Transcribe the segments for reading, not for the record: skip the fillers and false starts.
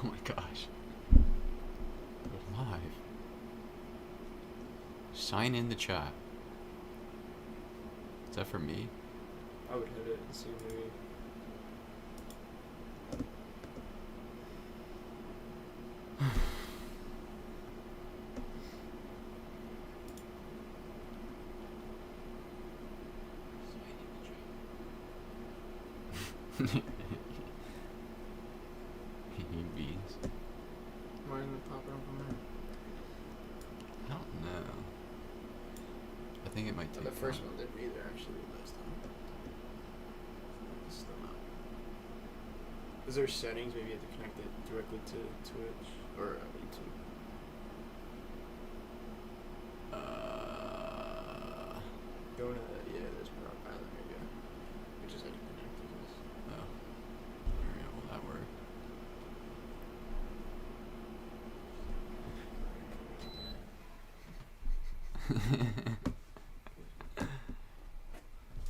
Oh my gosh. We're live. Sign in the chat. Is that for me? I would hit it and see maybe. Beans. Why isn't it popping up on there? I don't know. I think it might take The first time. one didn't either, actually, last time. Still not. Is there settings? Maybe you have to connect it directly to Twitch or YouTube. Go into that. Yeah, there's Power Pilot. There you go. We just had to connect to this. Oh. Alright, will that work?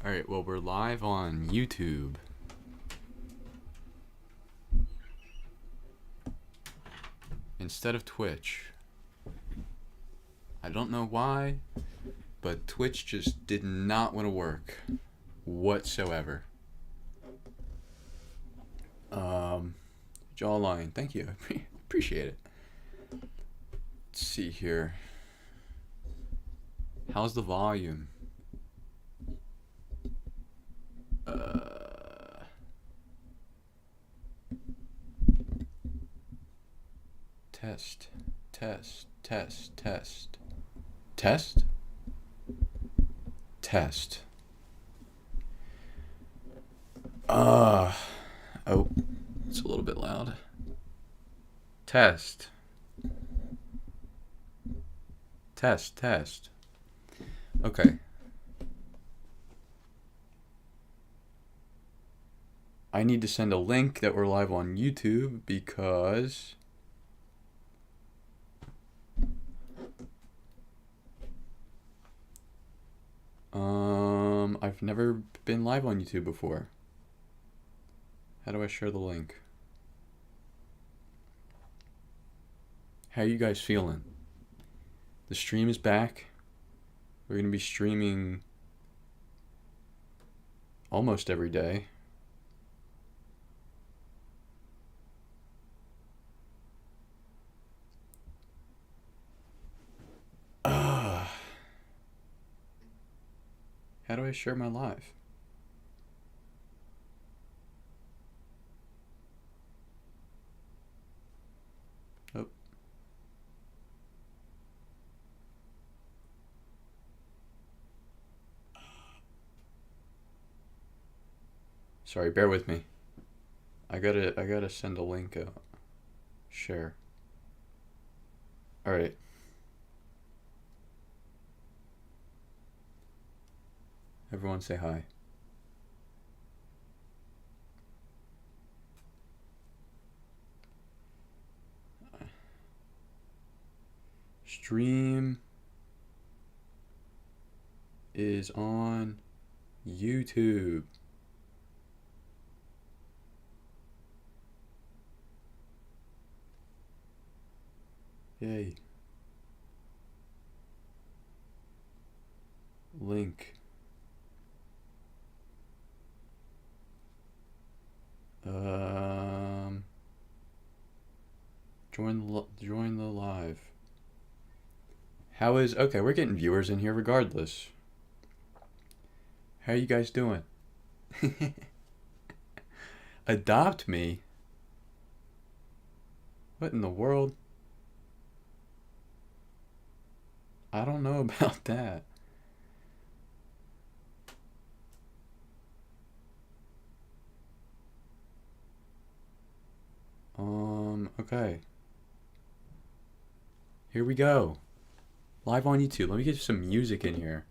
Alright, well, we're live on YouTube. Instead of Twitch. I don't know why, but Twitch just did not want to work whatsoever. Jawline, thank you. I appreciate it. Let's see here. How's the volume? Test, test, test, test. Test? Test. Oh, it's a little bit loud. Test. Test, test. Okay. I need to send a link that we're live on YouTube because I've never been live on YouTube before. How do I share the link? How are you guys feeling? The stream is back. We're going to be streaming almost every day. How do I share my live? Oh. Sorry, bear with me. I gotta send a link out. Share. Alright. Everyone say hi. Stream is on YouTube. Yay. Link. Join the live. How is... Okay, we're getting viewers in here regardless. How are you guys doing? Adopt me? What in the world? I don't know about that. Okay. Here we go. Live on YouTube. Let me get some music in here.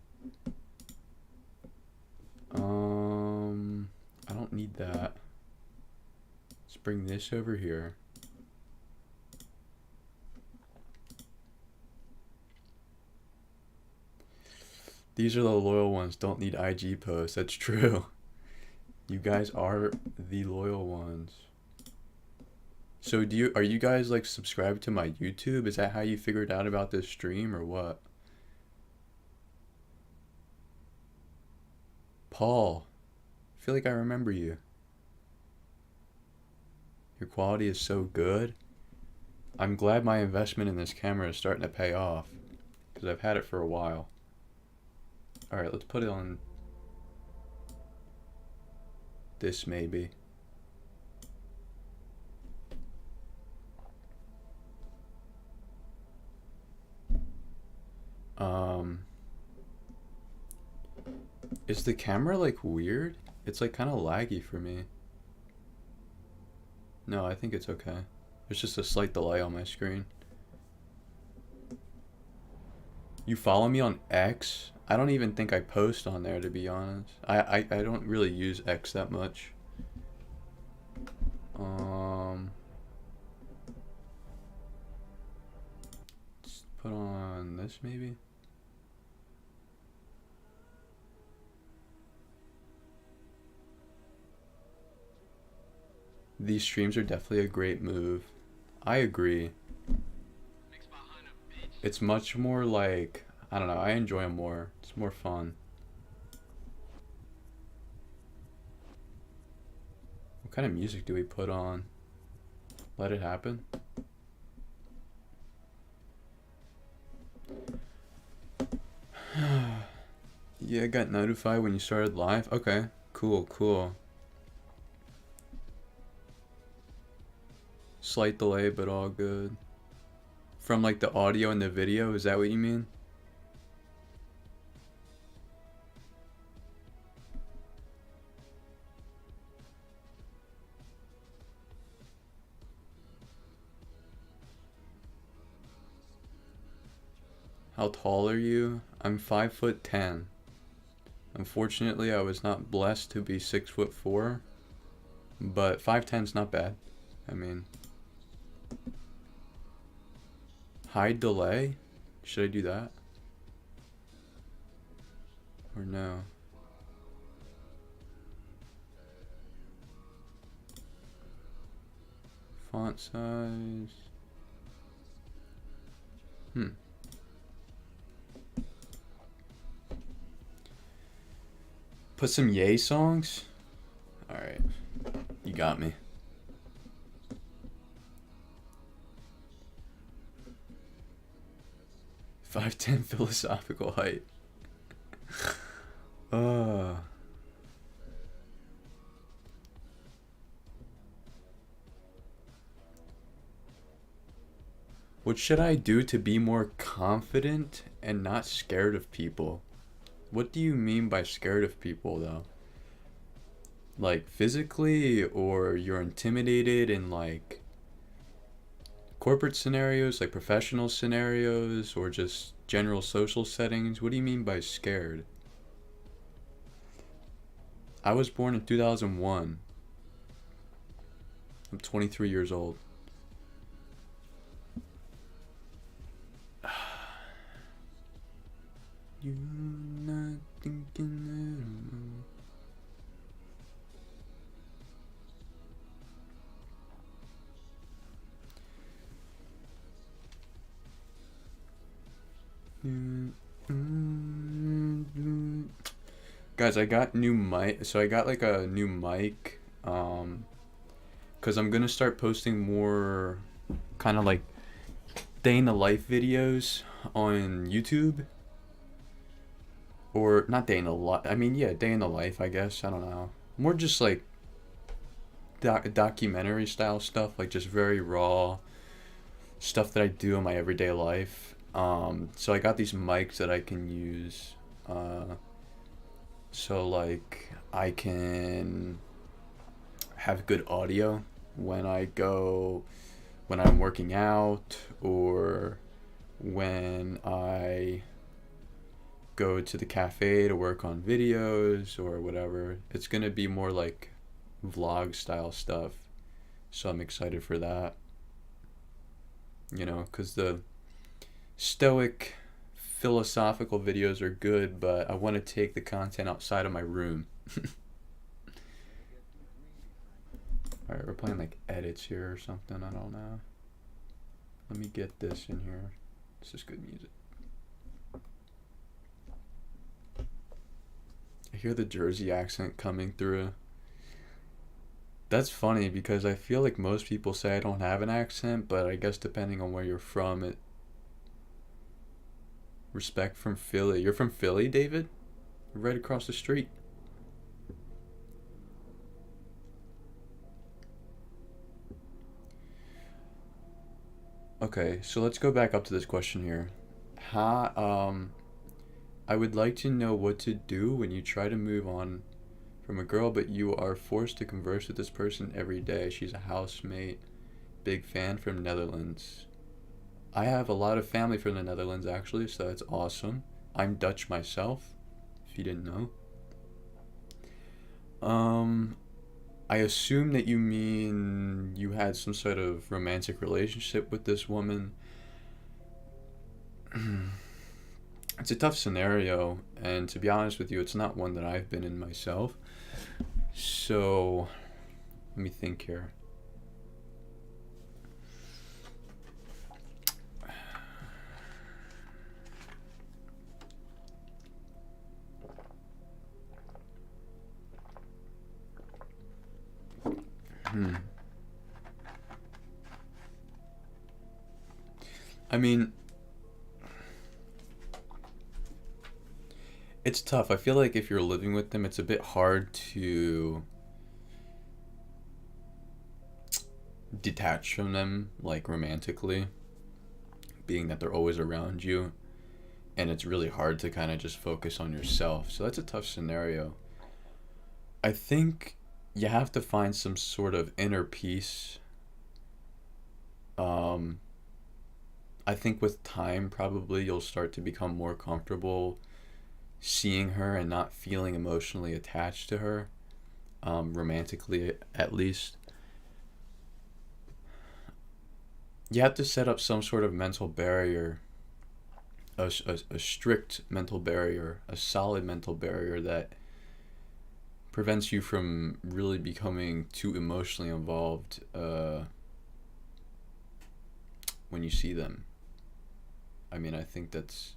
I don't need that. Let's bring this over here. These are the loyal ones. Don't need IG posts. That's true. You guys are the loyal ones. So are you guys like subscribed to my YouTube? Is that how you figured out about this stream or what? Paul, I feel like I remember you. Your quality is so good. I'm glad my investment in this camera is starting to pay off because I've had it for a while. All right, let's put it on this maybe. Is the camera like weird? It's like kind of laggy for me. No, I think it's okay. There's just a slight delay on my screen. You follow me on X? I don't even think I post on there, to be honest. I don't really use X that much. Let's put on this maybe. These streams are definitely a great move. I agree. It's much more like, I don't know, I enjoy them more. It's more fun. What kind of music do we put on? Let it happen? Yeah, I got notified when you started live. Okay, cool, cool. Slight delay, but all good. From like the audio and the video, is that what you mean? How tall are you? I'm 5'10". Unfortunately, I was not blessed to be 6'4", but 5'10's not bad. I mean, hide delay? Should I do that? Or no? Font size. Put some Yay songs? Alright. You got me. "5'10" philosophical height. What should I do to be more confident and not scared of people? What do you mean by scared of people, though? Like physically, or you're intimidated in like corporate scenarios, like professional scenarios, or just general social settings? What do you mean by scared? I was born in 2001. I'm 23 years old. You're not thinking Guys, I got new mic. So I got like a new mic. Cause I'm gonna start posting more kind of like day in the life videos on YouTube. Or not day in the life. I mean, yeah, day in the life, I guess. I don't know. More just like documentary style stuff, like just very raw stuff that I do in my everyday life. So I got these mics that I can use. So like I can have good audio when I'm working out, or when I go to the cafe to work on videos or whatever. It's gonna be more like vlog style stuff, so I'm excited for that, because the stoic philosophical videos are good, but I want to take the content outside of my room. Alright, we're playing like edits here or something. I don't know. Let me get this in here. This is good music. I hear the Jersey accent coming through. That's funny because I feel like most people say I don't have an accent, but I guess depending on where you're from, it. Respect from Philly. You're from Philly, David? You're right across the street. Okay, so let's go back up to this question here. I would like to know what to do when you try to move on from a girl, but you are forced to converse with this person every day. She's a housemate, big fan from Netherlands. I have a lot of family from the Netherlands actually, so that's awesome. I'm Dutch myself, if you didn't know. I assume that you mean you had some sort of romantic relationship with this woman. It's a tough scenario, and to be honest with you, it's not one that I've been in myself. So, let me think here. I mean, it's tough. I feel like if you're living with them, it's a bit hard to detach from them, like romantically, being that they're always around you, and it's really hard to kind of just focus on yourself. So that's a tough scenario. I think you have to find some sort of inner peace. Um, I think with time, probably you'll start to become more comfortable seeing her and not feeling emotionally attached to her, romantically at least. You have to set up some sort of mental barrier, a strict mental barrier, a solid mental barrier that prevents you from really becoming too emotionally involved when you see them. I mean, I think that's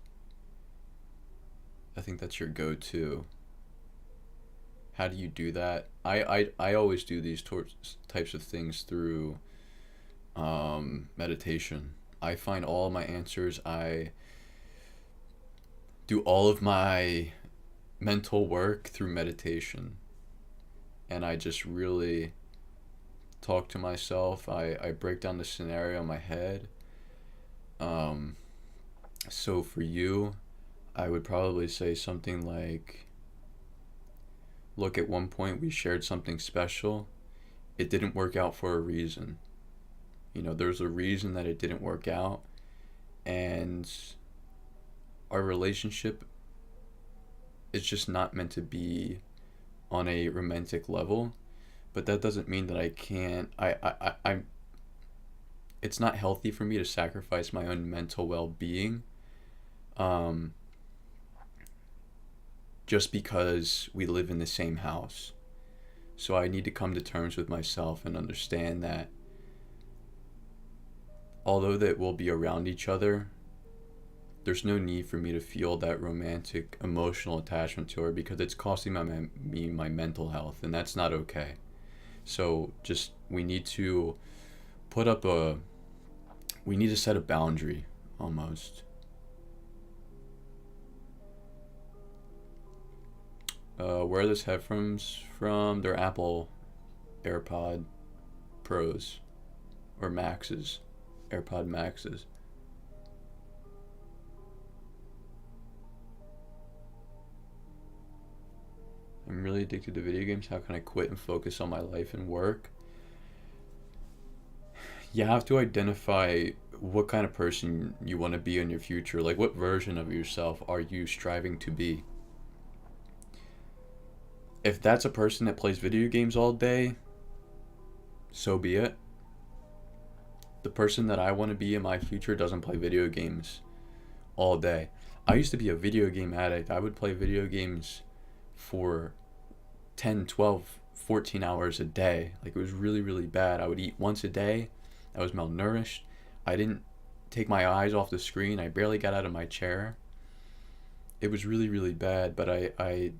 your go-to. How do you do that? I always do these types of things through meditation. I find all of my answers. I do all of my mental work through meditation. And I just really talk to myself. I break down the scenario in my head. So for you, I would probably say something like, look, at one point we shared something special. It didn't work out for a reason. You know, there's a reason that it didn't work out. And our relationship is just not meant to be on a romantic level. But that doesn't mean that I can't, I'm, it's not healthy for me to sacrifice my own mental well-being just because we live in the same house. So I need to come to terms with myself and understand that although that we'll be around each other, there's no need for me to feel that romantic emotional attachment to her because it's costing me my mental health, and that's not okay. So just we need to set a boundary almost. Where are those headphones from? They're Apple AirPod Pros or Maxes, AirPod Maxes. I'm really addicted to video games. How can I quit and focus on my life and work? You have to identify what kind of person you want to be in your future. Like, what version of yourself are you striving to be? If that's a person that plays video games all day, so be it. The person that I want to be in my future doesn't play video games all day. I used to be a video game addict. I would play video games for 10, 12 14 hours a day. Like, it was really, really bad. I would eat once a day. I was malnourished. I didn't take my eyes off the screen. I barely got out of my chair. It was really, really bad, but I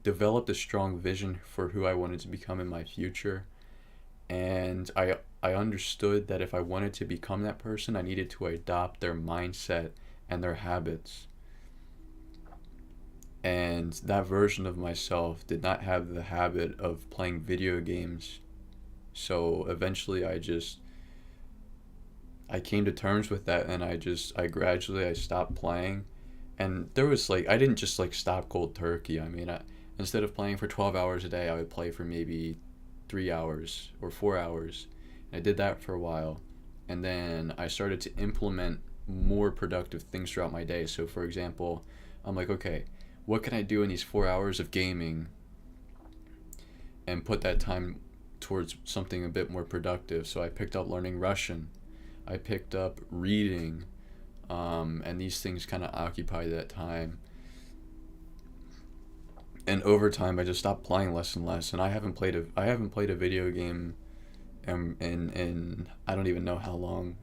developed a strong vision for who I wanted to become in my future. And I understood that if I wanted to become that person, I needed to adopt their mindset and their habits. And that version of myself did not have the habit of playing video games. So eventually I came to terms with that, and I gradually I stopped playing. And there was like, I didn't just like stop cold turkey. I mean, instead of playing for 12 hours a day, I would play for maybe 3 hours or 4 hours. And I did that for a while. And then I started to implement more productive things throughout my day. So for example, I'm like, okay, what can I do in these 4 hours of gaming and put that time towards something a bit more productive? So I picked up learning Russian. I picked up reading, and these things kind of occupy that time. And over time, I just stopped playing less and less. And I haven't played a video game in I don't even know how long.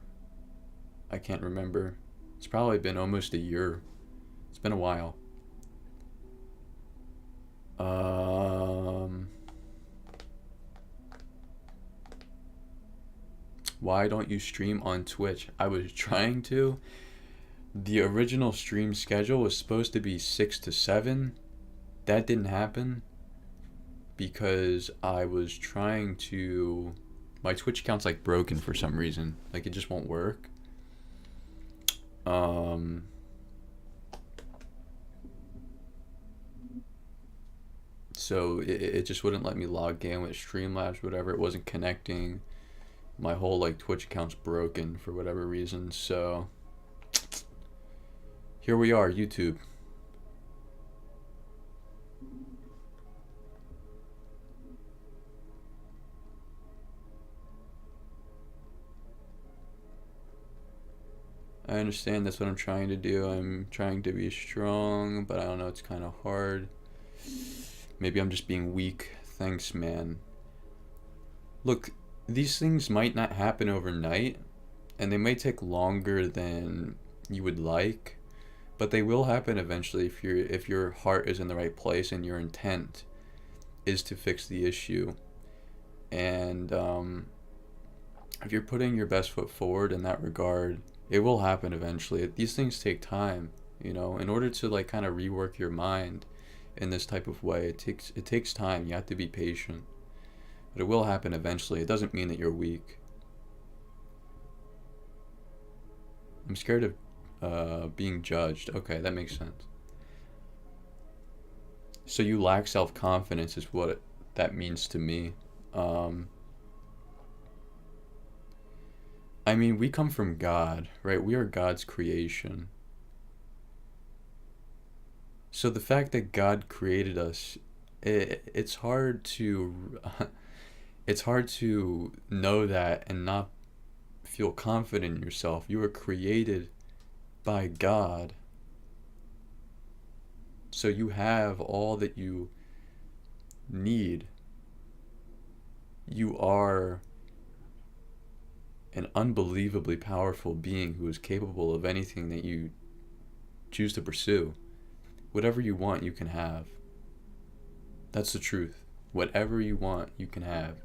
I can't remember. It's probably been almost a year. It's been a while. Why don't you stream on Twitch? I was trying to. The original stream schedule was supposed to be 6 to 7. That didn't happen because I was trying to... My Twitch account's like broken for some reason. Like, it just won't work. So it just wouldn't let me log in with Streamlabs, whatever. It wasn't connecting. My whole like Twitch account's broken for whatever reason. So here we are, YouTube. I understand that's what I'm trying to do. I'm trying to be strong, but I don't know, it's kind of hard. Maybe I'm just being weak. Thanks, man. Look, these things might not happen overnight, and they may take longer than you would like, but they will happen eventually if your heart is in the right place and your intent is to fix the issue. And if you're putting your best foot forward in that regard, it will happen eventually. These things take time, you know. In order to like kind of rework your mind in this type of way, it takes time. You have to be patient, but it will happen eventually. It doesn't mean that you're weak. I'm scared of being judged. Okay, that makes sense. So you lack self-confidence is what that means to me. I mean, we come from God, right? We are God's creation. So the fact that God created us, it's hard to it's hard to know that and not feel confident in yourself. You were created by God. So you have all that you need. You are an unbelievably powerful being who is capable of anything that you choose to pursue. Whatever you want, you can have. That's the truth. Whatever you want, you can have.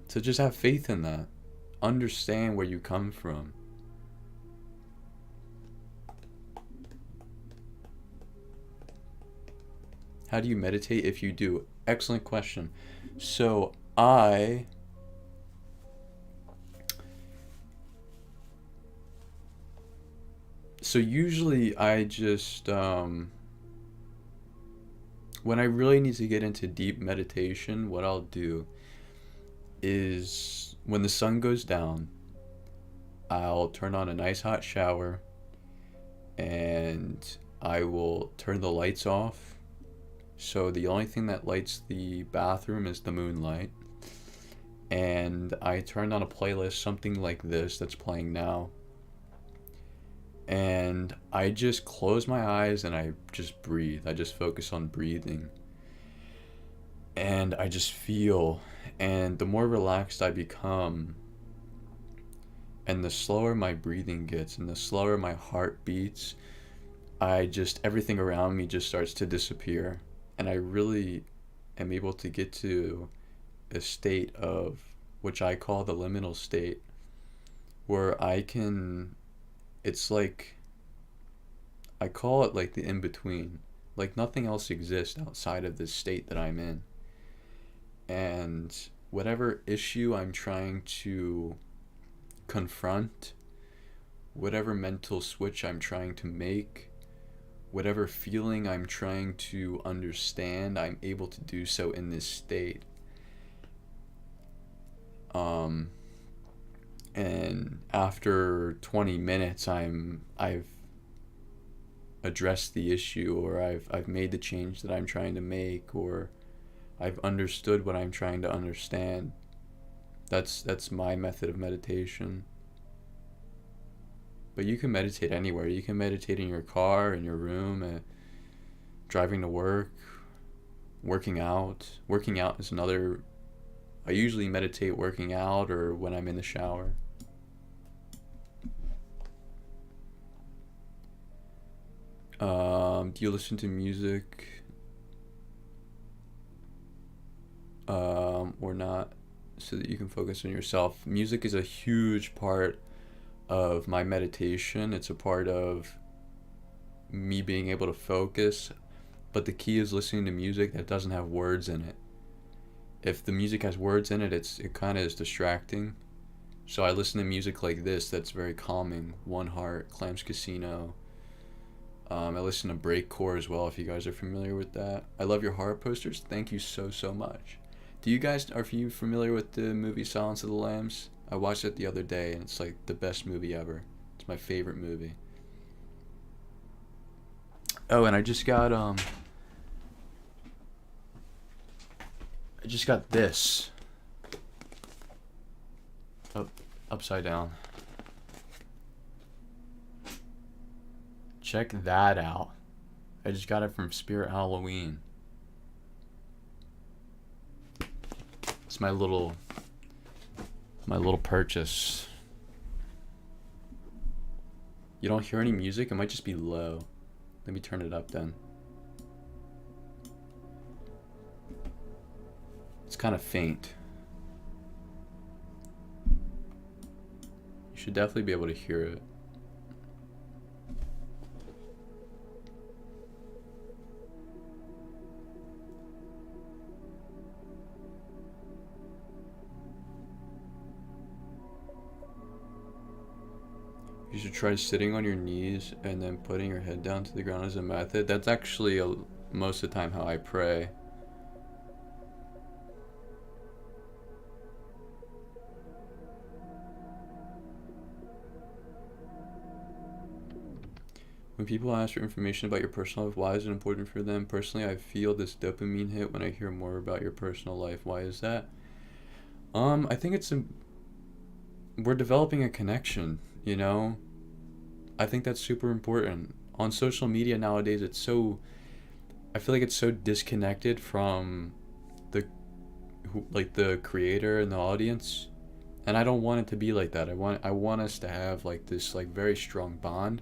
So just have faith in that. Understand where you come from. How do you meditate if you do? Excellent question. So usually I just, when I really need to get into deep meditation, what I'll do is when the sun goes down, I'll turn on a nice hot shower and I will turn the lights off. So the only thing that lights the bathroom is the moonlight. And I turned on a playlist, something like this that's playing now. And I just close my eyes and I just breathe. I just focus on breathing. And I just feel. And the more relaxed I become, and the slower my breathing gets, and the slower my heart beats, everything around me just starts to disappear. And I really am able to get to a state of, which I call the liminal state, where it's like, I call it like the in between. Like nothing else exists outside of this state that I'm in. And whatever issue I'm trying to confront, whatever mental switch I'm trying to make, whatever feeling I'm trying to understand, I'm able to do so in this state. And after 20 minutes, I've addressed the issue, or I've made the change that I'm trying to make, or I've understood what I'm trying to understand. That's my method of meditation. But you can meditate anywhere. You can meditate in your car, in your room, driving to work, working out. Working out is another. I usually meditate working out or when I'm in the shower. Do you listen to music or not, so that you can focus on yourself? Music is a huge part of my meditation. It's a part of me being able to focus, but the key is listening to music that doesn't have words in it. If the music has words in it, it kind of is distracting. So I listen to music like this that's very calming. One Heart, Clams Casino. I listen to Breakcore as well, if you guys are familiar with that. I love your horror posters. Thank you so much. Are you familiar with the movie Silence of the Lambs? I watched it the other day and it's like the best movie ever. It's my favorite movie. Oh, and I just got this. Upside down. Check that out. I just got it from Spirit Halloween. It's my little purchase. You don't hear any music? It might just be low. Let me turn it up then. It's kind of faint. You should definitely be able to hear it. You should try sitting on your knees and then putting your head down to the ground as a method. That's actually most of the time how I pray. When people ask for information about your personal life, why is it important for them? Personally, I feel this dopamine hit when I hear more about your personal life. Why is that? I think we're developing a connection, you know? I think that's super important. On social media nowadays, I feel like it's so disconnected from the creator and the audience. And I don't want it to be like that. I want us to have like this like very strong bond.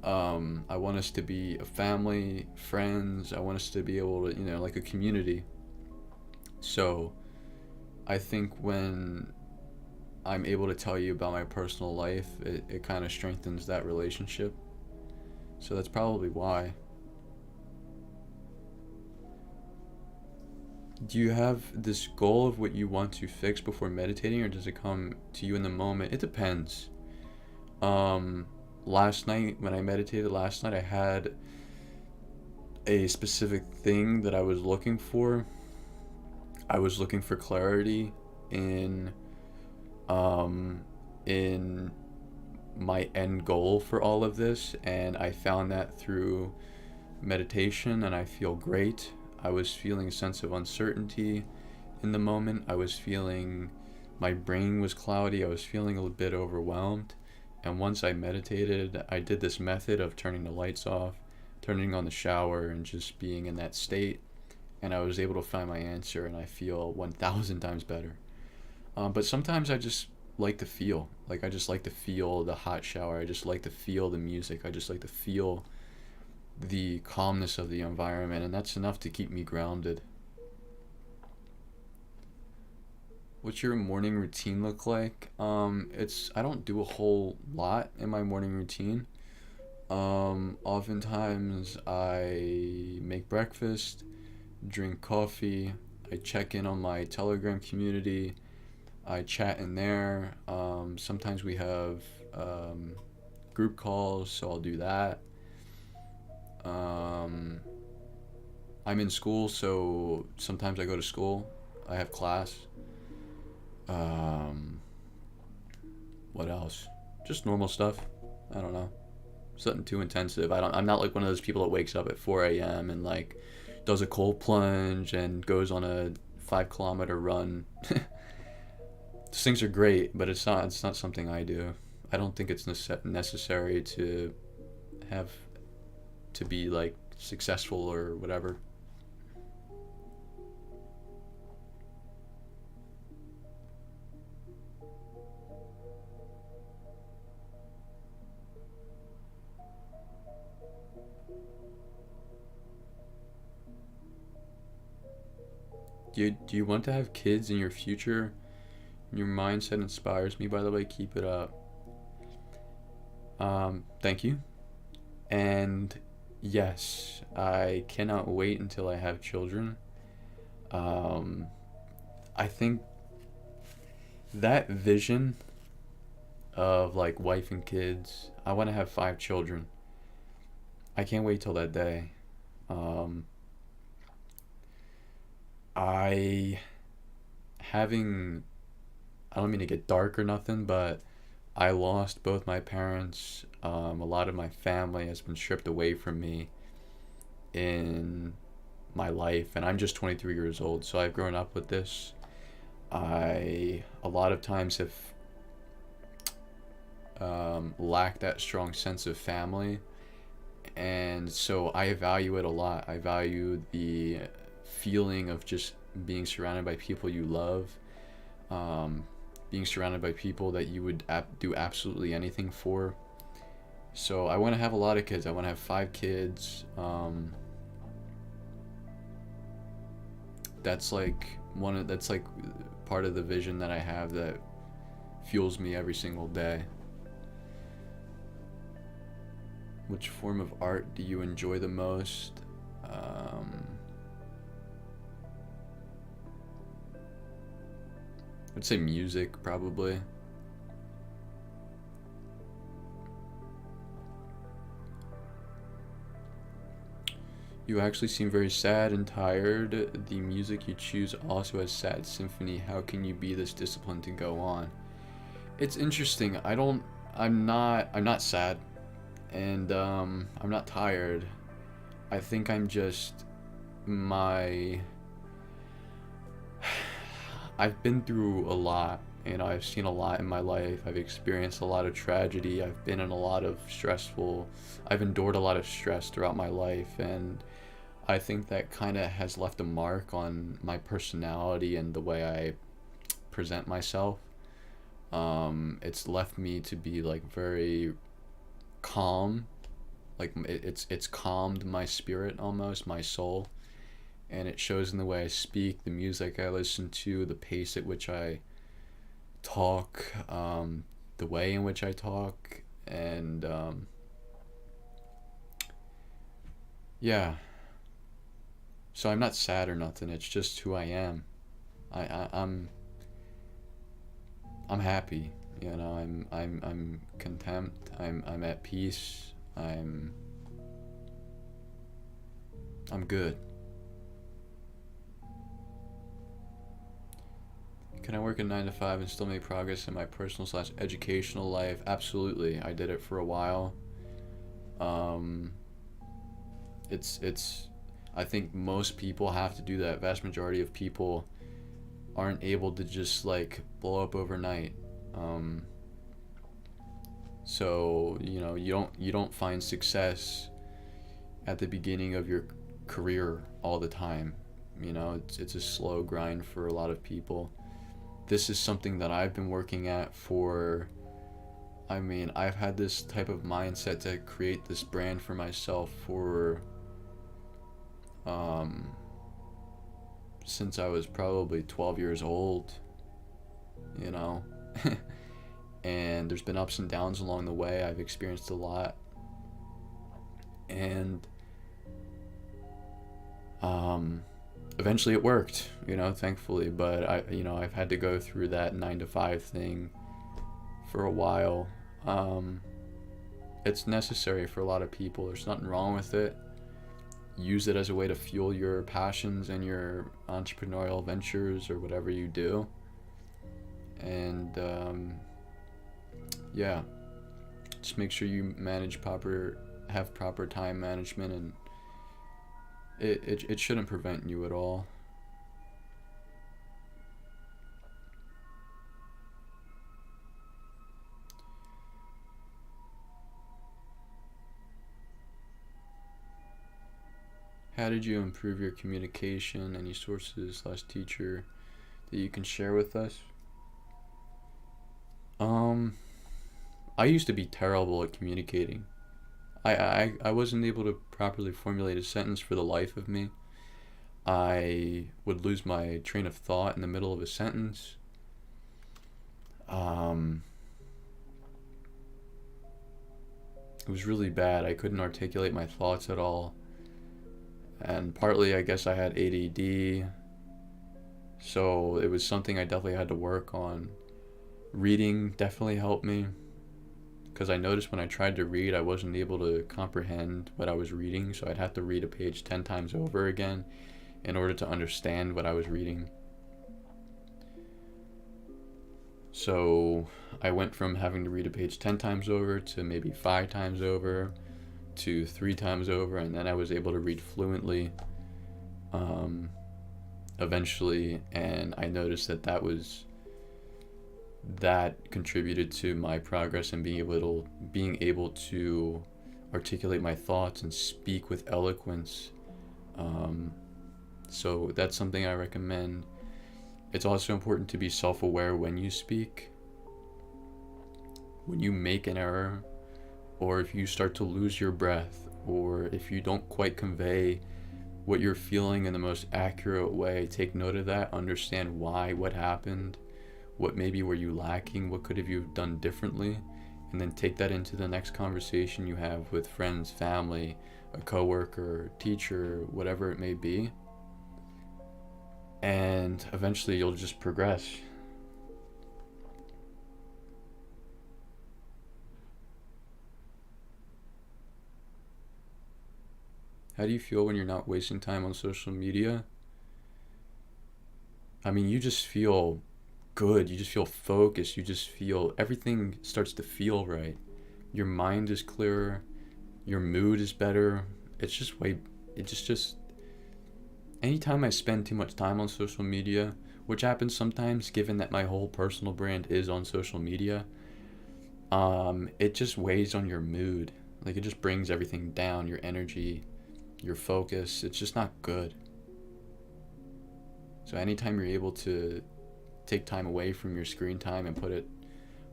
I want us to be a family, friends. I want us to be able to, like a community. So I think when I'm able to tell you about my personal life, it kind of strengthens that relationship. So that's probably why. Do you have this goal of what you want to fix before meditating, or does it come to you in the moment? It depends. Last night, when I meditated last night, I had a specific thing that I was looking for. I was looking for clarity in my end goal for all of this, and I found that through meditation, and I feel great. I was feeling a sense of uncertainty in the moment. I was feeling my brain was cloudy. I was feeling a little bit overwhelmed, And once I meditated, I did this method of turning the lights off, turning on the shower, and just being in that state. And I was able to find my answer, and I feel 1,000 times better. But sometimes I just like to feel. Like, I just like to feel the hot shower. I just like to feel the music. I just like to feel the calmness of the environment, and that's enough to keep me grounded. What's your morning routine look like? It's I don't do a whole lot in my morning routine. Oftentimes I make breakfast, drink coffee, I check in on my Telegram community, I chat in there. Sometimes we have group calls, so I'll do that. Um, I'm in school, so sometimes I go to school. I have class. Um, what else? Just normal stuff. I don't know. Something too intensive. I'm not like one of those people that wakes up at 4 a.m. and like does a cold plunge and goes on a 5 kilometer run. These things are great, but it's not something I do. I don't think it's necessary to have to be like successful or whatever. Do you want to have kids in your future? Your mindset inspires me, by the way. Keep it up. Thank you. And yes, I cannot wait until I have children. Um, I think that vision of like wife and kids, I want to have 5 children. I can't wait till that day. Um, I having I don't mean to get dark or nothing, but I lost both my parents. A lot of my family has been stripped away from me in my life, and I'm just 23 years old, so I've grown up with this. I a lot of times have lacked that strong sense of family, and so I value it a lot. I value the feeling of just being surrounded by people you love, um, being surrounded by people that you would do absolutely anything for. So I want to have a lot of kids. I want to have 5 kids. That's like part of the vision that I have that fuels me every single day. Which form of art do you enjoy the most? I'd say music, probably. You actually seem very sad and tired. The music you choose also has sad symphony. How can you be this disciplined to go on? It's interesting. I'm not sad, and I'm not tired. I think I'm just my I've been through a lot. I've seen a lot in my life. I've experienced a lot of tragedy. I've endured a lot of stress throughout my life, and I think that kind of has left a mark on my personality and the way I present myself. It's left me to be like very calm. Like it's calmed my spirit, almost my soul, and it shows in the way I speak, the music I listen to, the pace at which I talk, the way in which I talk, and yeah. So I'm not sad or nothing. It's just who I am. I'm happy. I'm content. I'm at peace. I'm good. Can I work a 9 to 5 and still make progress in my personal/educational life? Absolutely. I did it for a while. Um, it's I think most people have to do that. Vast majority of people aren't able to just like blow up overnight. So, you don't find success at the beginning of your career all the time. It's a slow grind for a lot of people. This is something that I've been working at for, I've had this type of mindset to create this brand for myself for um since I was probably 12 years old, you know. And there's been ups and downs along the way. I've experienced a lot. And eventually it worked, thankfully. But I've had to go through that 9 to 5 thing for a while. It's necessary for a lot of people. There's nothing wrong with it. Use it as a way to fuel your passions and your entrepreneurial ventures or whatever you do. And yeah, just make sure you have proper time management, and it shouldn't prevent you at all. How did you improve your communication? Any sources/teacher that you can share with us? I used to be terrible at communicating. I wasn't able to properly formulate a sentence for the life of me. I would lose my train of thought in the middle of a sentence. Um, it was really bad. I couldn't articulate my thoughts at all. And partly, I guess I had ADD, so it was something I definitely had to work on. Reading definitely helped me, because I noticed when I tried to read, I wasn't able to comprehend what I was reading, so I'd have to read a page 10 times over again in order to understand what I was reading. So I went from having to read a page 10 times over to maybe 5 times over to 3 times over, and then I was able to read fluently eventually, and I noticed that contributed to my progress and being able to articulate my thoughts and speak with eloquence. So that's something I recommend. It's also important to be self-aware when you speak. When you make an error, or if you start to lose your breath, or if you don't quite convey what you're feeling in the most accurate way, take note of that, understand why, what happened, what maybe were you lacking, what could have you done differently, and then take that into the next conversation you have with friends, family, a coworker, teacher, whatever it may be. And eventually you'll just progress. How do you feel when you're not wasting time on social media? You just feel good. You just feel focused. You just feel everything starts to feel right. Your mind is clearer. Your mood is better. It's just anytime I spend too much time on social media, which happens sometimes given that my whole personal brand is on social media, it just weighs on your mood. Like, it just brings everything down, your energy, your focus. It's just not good. So anytime you're able to take time away from your screen time and put it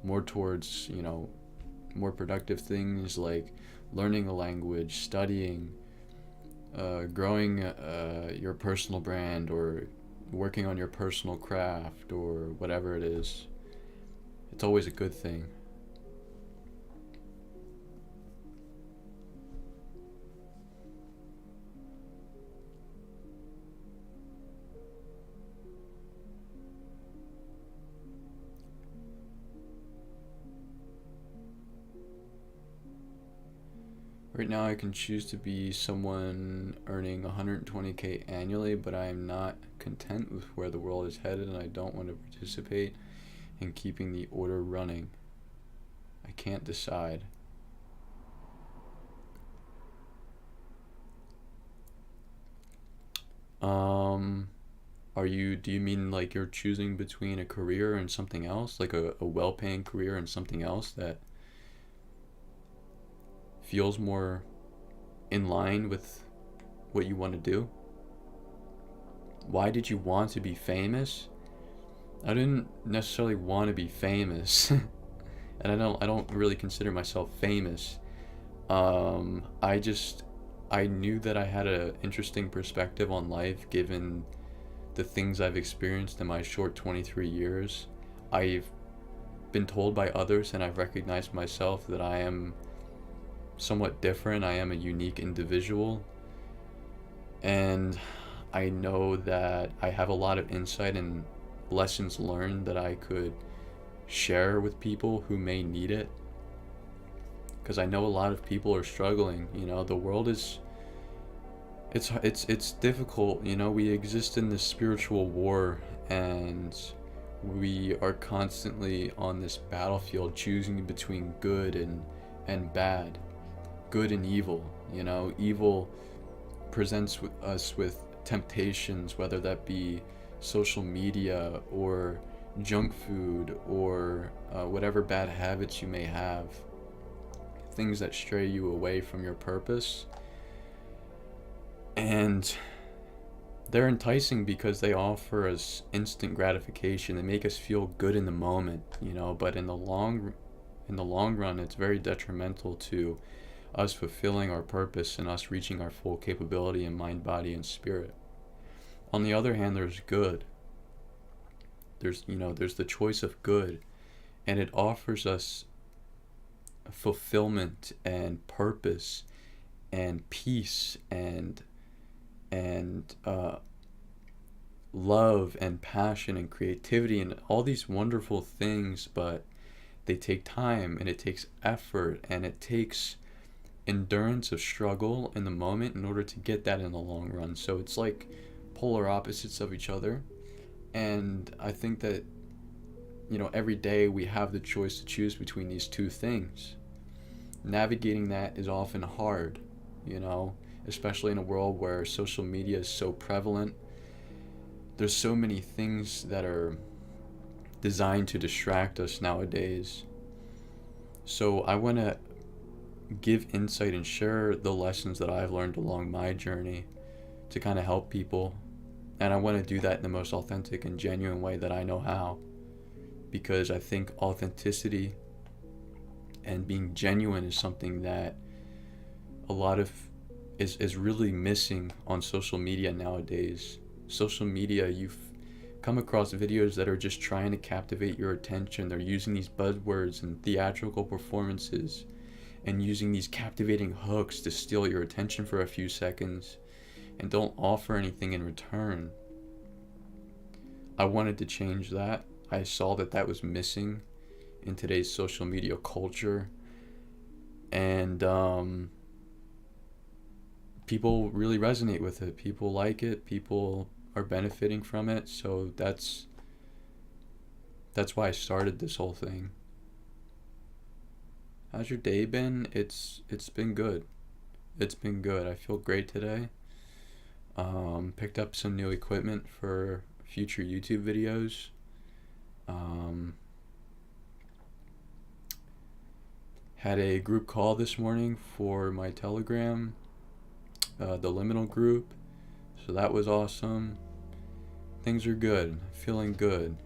more towards, more productive things like learning a language, studying, growing your personal brand, or working on your personal craft, or whatever it is, it's always a good thing. Right now, I can choose to be someone earning 120K annually, but I am not content with where the world is headed, and I don't want to participate in keeping the order running. I can't decide. Do you mean like you're choosing between a career and something else, like a well-paying career and something else that feels more in line with what you want to do? Why did you want to be famous? I didn't necessarily want to be famous. And I don't really consider myself famous. I knew that I had an interesting perspective on life given the things I've experienced in my short 23 years. I've been told by others, and I've recognized myself, that I am somewhat different. I am a unique individual. And I know that I have a lot of insight and lessons learned that I could share with people who may need it. Because I know a lot of people are struggling. The world is, it's difficult. We exist in this spiritual war, and we are constantly on this battlefield choosing between good and bad, good and evil. Evil presents us with temptations, whether that be social media or junk food or whatever bad habits you may have, things that stray you away from your purpose. And they're enticing because they offer us instant gratification. They make us feel good in the moment, but in the long run, it's very detrimental to us fulfilling our purpose and us reaching our full capability in mind, body, and spirit. On the other hand, there's good. There's the choice of good, and it offers us fulfillment and purpose and peace and love and passion and creativity and all these wonderful things, but they take time, and it takes effort, and it takes endurance of struggle in the moment in order to get that in the long run. So it's like polar opposites of each other. And I think that, every day we have the choice to choose between these two things. Navigating that is often hard, especially in a world where social media is so prevalent. There's so many things that are designed to distract us nowadays. So I want to give insight and share the lessons that I've learned along my journey to kind of help people. And I want to do that in the most authentic and genuine way that I know how. Because I think authenticity and being genuine is something that a lot of is really missing on social media nowadays. Social media, you've come across videos that are just trying to captivate your attention. They're using these buzzwords and theatrical performances and using these captivating hooks to steal your attention for a few seconds and don't offer anything in return. I wanted to change that. I saw that was missing in today's social media culture, and people really resonate with it. People like it. People are benefiting from it. So that's why I started this whole thing. How's your day been? It's been good. It's been good. I feel great today. Picked up some new equipment for future YouTube videos. Had a group call this morning for my Telegram, the Liminal group. So that was awesome. Things are good. Feeling good.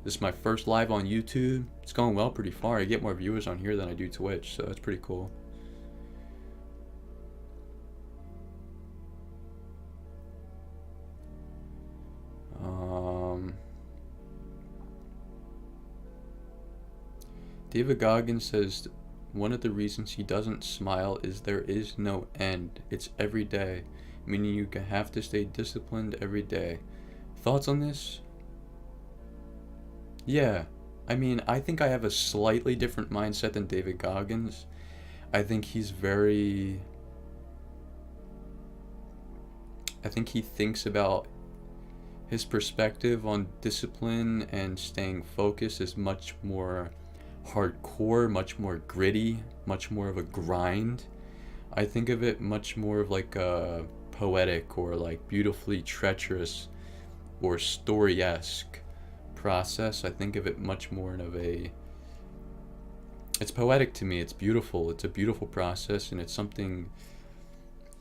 This is my first live on YouTube. It's going well pretty far. I get more viewers on here than I do Twitch, so that's pretty cool. David Goggins says one of the reasons he doesn't smile is there is no end. It's every day, meaning you have to stay disciplined every day. Thoughts on this? Yeah, I think I have a slightly different mindset than David Goggins. I think he thinks about his perspective on discipline and staying focused is much more hardcore, much more gritty, much more of a grind. I think of it much more of like a poetic or like beautifully treacherous or story-esque process. I think of it much more of a it's poetic to me. It's beautiful. It's a beautiful process, and it's something.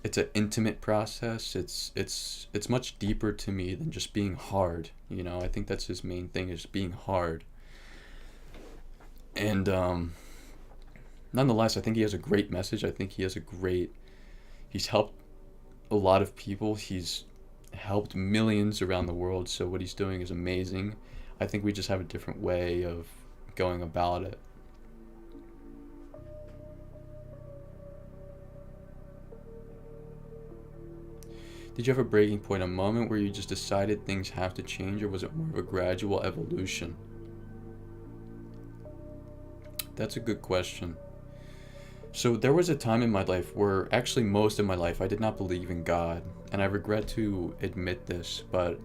It's an intimate process. It's much deeper to me than just being hard. You know, I think that's his main thing, is being hard. And nonetheless, I think he has a great message. I think he has a great. He's helped a lot of people. He's helped millions around the world. So what he's doing is amazing. I think we just have a different way of going about it. Did you have a breaking point, a moment where you just decided things have to change, or was it more of a gradual evolution? That's a good question. So there was a time in my life where, actually most of my life, I did not believe in God. And I regret to admit this, but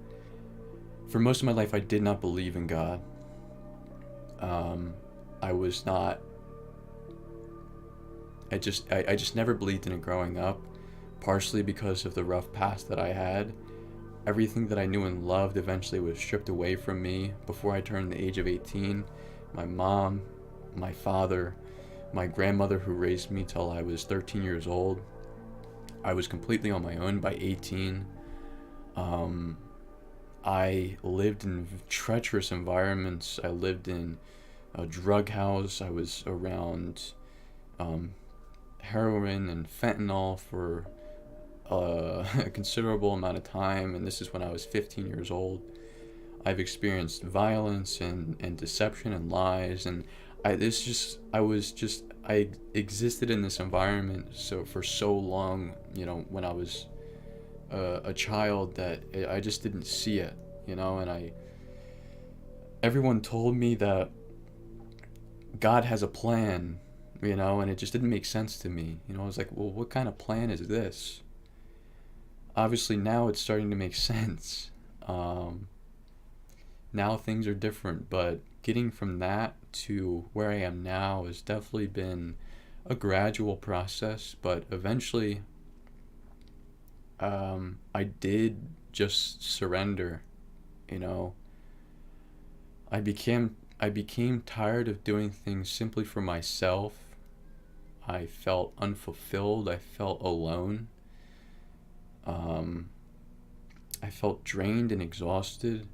for most of my life I did not believe in God. I was not, I just never believed in it growing up, partially because of the rough past that I had. Everything that I knew and loved eventually was stripped away from me before I turned the age of 18. My mom, my father, my grandmother who raised me till I was 13 years old. I was completely on my own by 18. I lived in treacherous environments. I lived in a drug house. I was around heroin and fentanyl for a considerable amount of time, and this is when I was 15 years old. I've experienced violence and deception and lies, and I existed in this environment for so long, you know, when I was a child, that I just didn't see it, you know. And everyone told me that God has a plan, you know, and it just didn't make sense to me. You know, I was like, well, what kind of plan is this? Obviously now it's starting to make sense. Now things are different, but getting from that to where I am now has definitely been a gradual process. But eventually I did just surrender, you know. I became tired of doing things simply for myself. I felt unfulfilled. I felt alone. I felt drained and exhausted.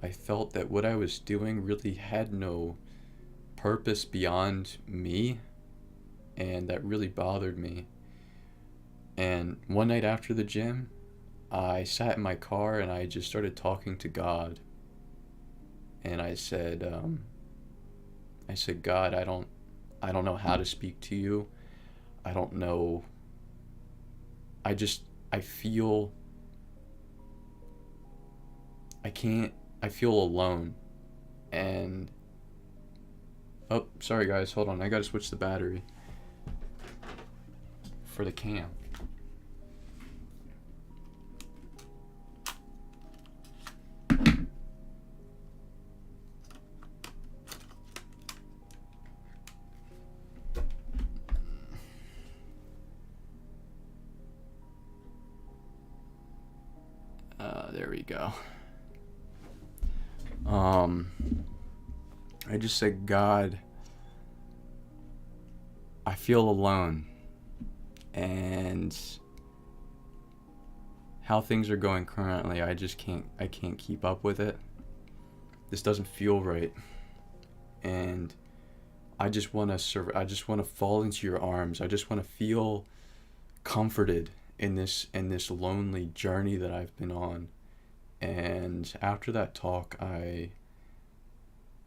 I felt that what I was doing really had no purpose beyond me, and that really bothered me. And one night after the gym, I sat in my car and I just started talking to God. And I said, God, I don't know how to speak to you. I don't know. I feel, I feel alone. And, oh, sorry guys, hold on. I gotta switch the battery for the cam. There we go. I just said, God, I feel alone, and how things are going currently, I can't keep up with it. This doesn't feel right, and I just want to fall into your arms. I just want to feel comforted in this lonely journey that I've been on. And after that talk, I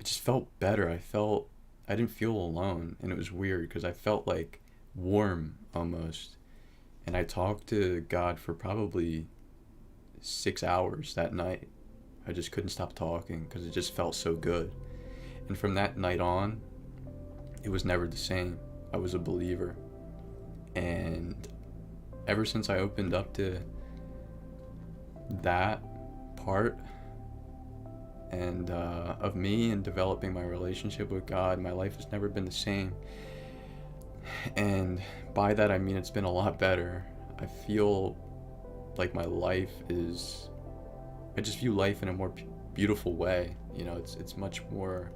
just felt better. I didn't feel alone, and it was weird because I felt like warm almost. And I talked to God for probably 6 hours that night. I just couldn't stop talking because it just felt so good. And from that night on, it was never the same. I was a believer. And ever since I opened up to that part and of me and developing my relationship with God, my life has never been the same. And by that I mean it's been a lot better. I feel like my life is, I just view life in a more beautiful way. You know, it's much more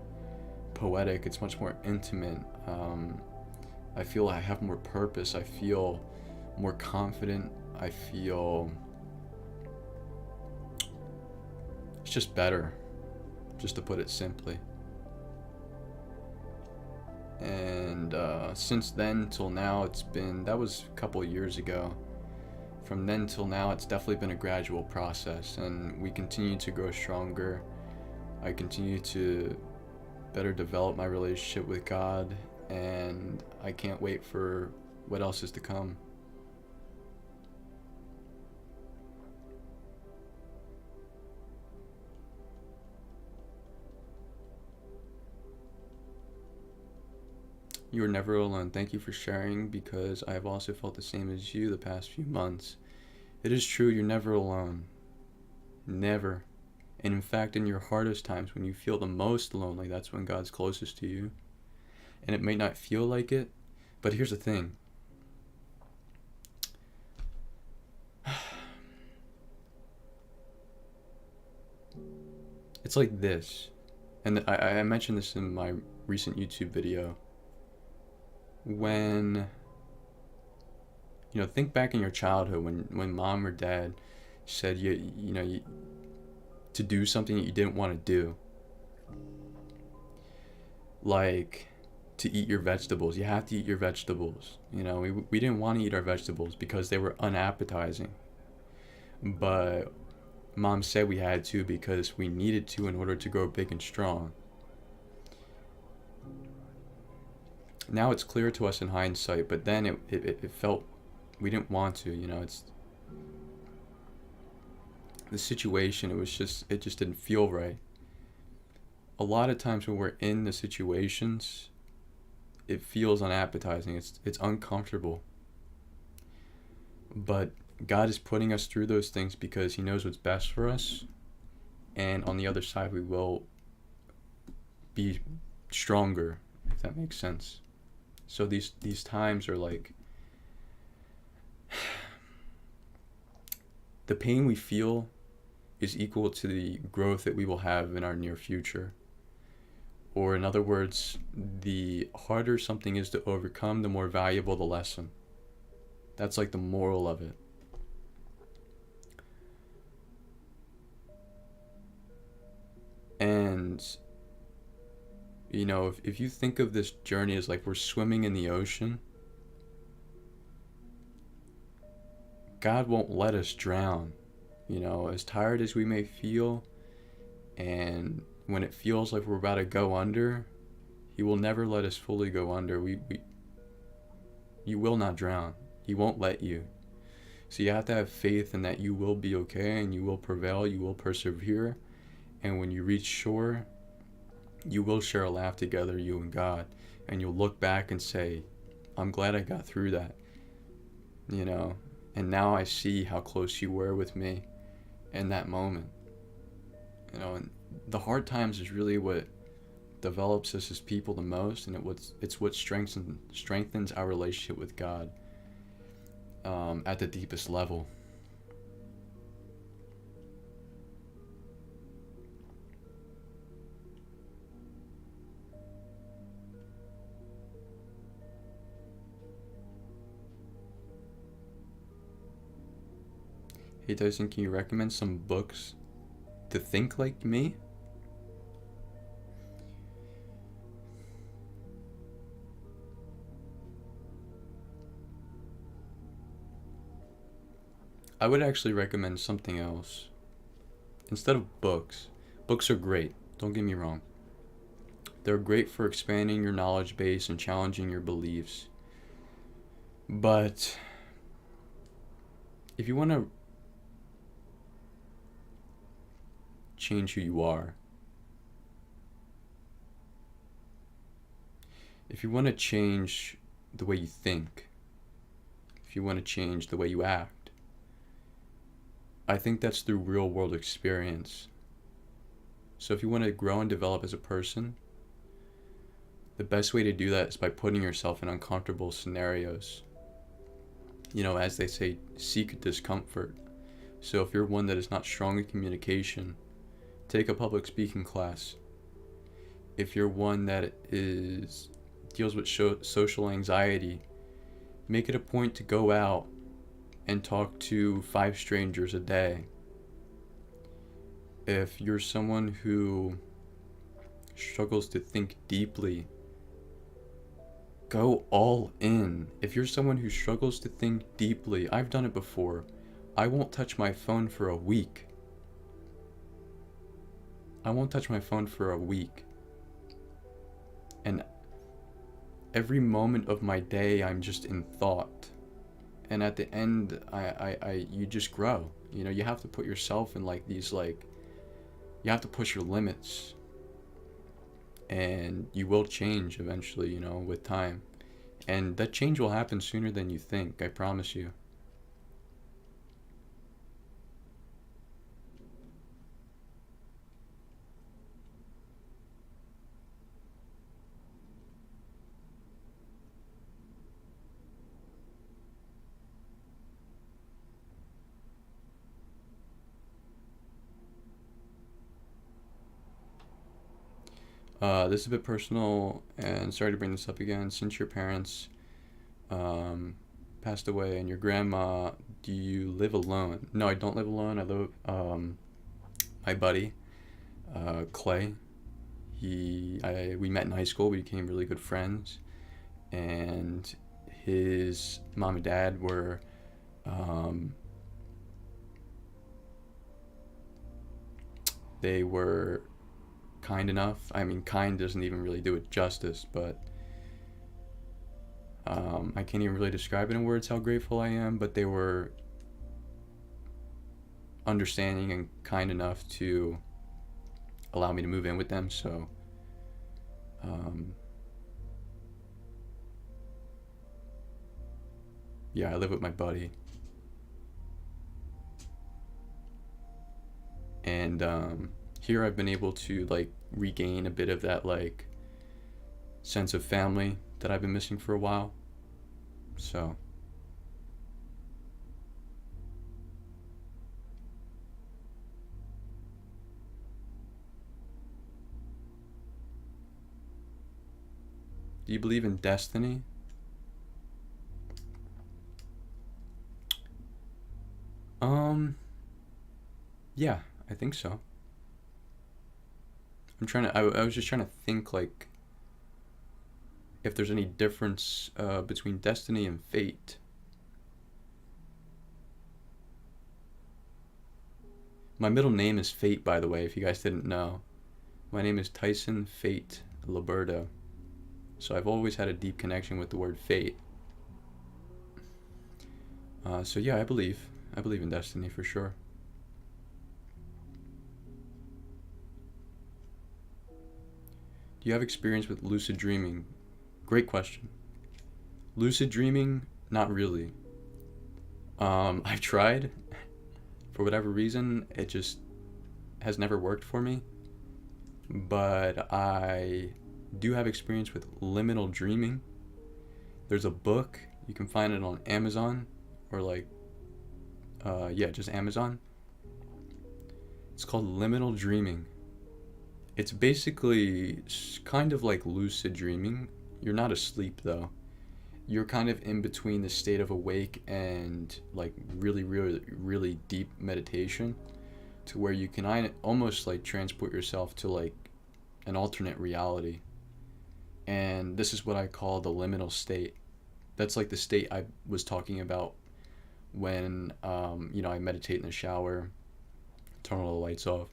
poetic. It's much more intimate. I feel I have more purpose. I feel more confident. I feel it's just better, just to put it simply. And since then till now, that was a couple of years ago. From then till now, it's definitely been a gradual process, and we continue to grow stronger. I continue to better develop my relationship with God, and I can't wait for what else is to come. You are never alone. Thank you for sharing, because I have also felt the same as you the past few months. It is true, you're never alone. Never. And in fact, in your hardest times, when you feel the most lonely, that's when God's closest to you. And it may not feel like it, but here's the thing. It's like this. And I mentioned this in my recent YouTube video. When, think back in your childhood when mom or dad said to do something that you didn't want to do. Like to eat your vegetables. You have to eat your vegetables. We didn't want to eat our vegetables because they were unappetizing. But mom said we had to because we needed to in order to grow big and strong. Now it's clear to us in hindsight, but then it felt we didn't want to, it's the situation, it just didn't feel right. A lot of times when we're in the situations, it feels unappetizing, it's uncomfortable. But God is putting us through those things because he knows what's best for us, and on the other side we will be stronger, if that makes sense. So these times are like, the pain we feel is equal to the growth that we will have in our near future. Or in other words, the harder something is to overcome, the more valuable the lesson. That's like the moral of it. And if you think of this journey as like we're swimming in the ocean, God won't let us drown. As tired as we may feel, and when it feels like we're about to go under, he will never let us fully go under. You will not drown. He won't let you. So you have to have faith in that you will be okay, and you will prevail, you will persevere, and when you reach shore, you will share a laugh together, you and God, and you'll look back and say, I'm glad I got through that, and now I see how close you were with me in that moment. And the hard times is really what develops us as people the most, and it's what strengthens our relationship with God at the deepest level. Hey Tyson, can you recommend some books to think like me? I would actually recommend something else. Instead of books. Books are great, don't get me wrong. They're great for expanding your knowledge base and challenging your beliefs. But if you want to change who you are, if you want to change the way you think, if you want to change the way you act, I think that's through real world experience. So if you want to grow and develop as a person, the best way to do that is by putting yourself in uncomfortable scenarios. As they say, seek discomfort. So if you're one that is not strong in communication, take a public speaking class. if you're one that is deals with social anxiety, make it a point to go out and talk to 5 strangers a day. If you're someone who struggles to think deeply, go all in. If you're someone who struggles to think deeply, I've done it before. I won't touch my phone for a week. I won't touch my phone for a week. And every moment of my day, I'm just in thought. And at the end, you just grow. You know, you have to put yourself in like these, like, you have to push your limits. And you will change eventually, you know, with time. And that change will happen sooner than you think, I promise you. This is a bit personal, and sorry to bring this up again. Since your parents passed away and your grandma, do you live alone? No, I don't live alone. I live my buddy, Clay. We met in high school. We became really good friends, and his mom and dad were they were kind enough. I mean, kind doesn't even really do it justice, but I can't even really describe it in words how grateful I am, but they were understanding and kind enough to allow me to move in with them. So yeah, I live with my buddy, and here I've been able to like regain a bit of that like sense of family that I've been missing for a while. So do you believe in destiny? Yeah, I think so. I was just trying to think like if there's any difference between destiny and fate. My middle name is Fate, by the way, if you guys didn't know. My name is Tyson Fate Liberto. So I've always had a deep connection with the word fate. So yeah, I believe in destiny for sure. Do you have experience with lucid dreaming? Great question. Lucid dreaming, not really. I've tried. For whatever reason, it just has never worked for me. But I do have experience with liminal dreaming. There's a book. You can find it on Amazon or like, just Amazon. It's called Liminal Dreaming. It's basically kind of like lucid dreaming. You're not asleep though. You're kind of in between the state of awake and like really, really, really deep meditation, to where you can almost like transport yourself to like an alternate reality. And this is what I call the liminal state. That's like the state I was talking about when I meditate in the shower, turn all the lights off,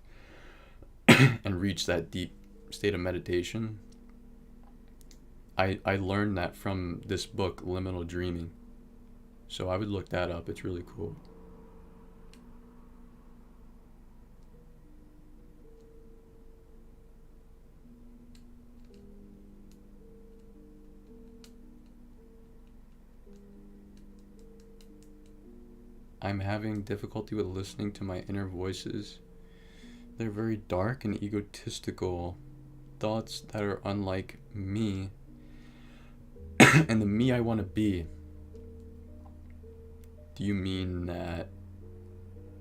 and reach that deep state of meditation. I learned that from this book, Liminal Dreaming. So I would look that up. It's really cool. I'm having difficulty with listening to my inner voices. They're very dark and egotistical thoughts that are unlike me and the me I want to be. Do you mean that